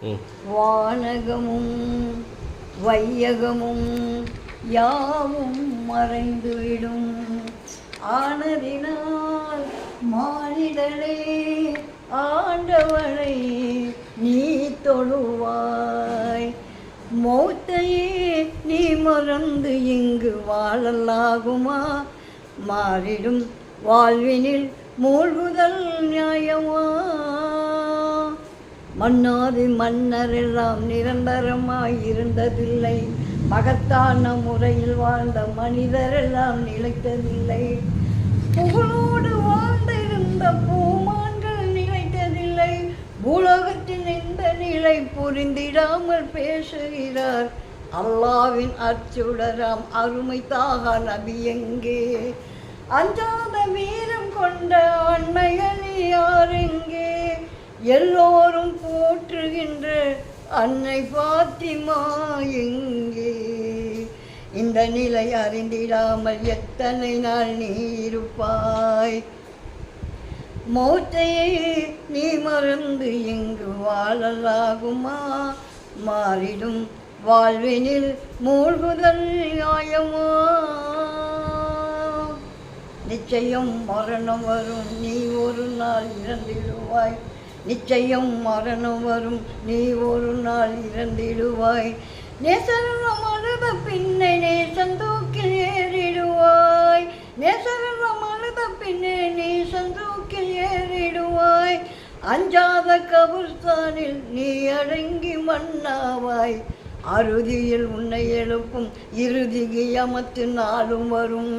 வானகமும் வையகமும் யாவும் மறைந்துவிடும். ஆனதினால் மானிடனே ஆண்டவனை நீ தொழுவாய். மௌத்தையே நீ மறந்து இங்கு வாழலாகுமா? மாறிடும் வாழ்வினில் மூழ்குதல் நியாயமா? மன்னாதி மன்னரெல்லாம் நிரந்தரமாய் இருந்ததில்லை. மகத்தான முறையில் வாழ்ந்த மனிதரெல்லாம் நிலைத்ததில்லை. புகழோடு வாழ்ந்திருந்த பூமான்கள் நிலைத்ததில்லை. பூலோகத்தின் இந்த நிலை புரிந்திடாமல் பேசுகிறார் அல்லாவின் அச்சுடராம் அருமை தாகா நபி எங்கே? அஞ்சாத வீரம் கொண்ட அன்னையலி யாரெங்கே? எல்லோரும் போற்றுகின்ற அன்னை பாத்திமா எங்கே? இந்த நிலை அறிந்திடாமல் எத்தனை நாள் நீ இருப்பாய்? மௌத்தையே நீ மறந்து இங்கு வாழலாகுமா? மாறிடும் வாழ்வினில் மூழ்குதல் நியாயமா? நிச்சயம் மரணம் வரும், நீ ஒரு நாள் இறந்திடுவாய். நிச்சயம் மரணம் வரும், நீ ஒரு நாள் இறந்திடுவாய். நேசரம் அழுத பின்னை நேசந்தூக்கில் ஏறிடுவாய். நேசரம் அழுத பின்னே நீ சந்தூக்கில் ஏறிடுவாய். அஞ்சாத கபுர்ஸ்தானில் நீ அடங்கி மண்ணாவாய். அறுதியில் உன்னை எழுப்பும் இறுதி கியாமத்து நாளும் வரும்.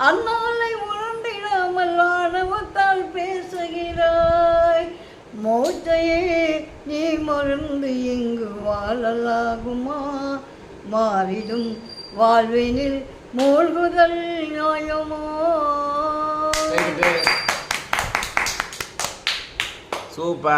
அந்நாளை உணர்ந்திடாமல் ஆணவத்தால் பேசுகிறாய். மௌத்தையே நீ மறந்து இங்கு வாழலாகுமா? மாறிடும் வாழ்வினில் மூழ்குதல் நியாயமா? சூப்பர்.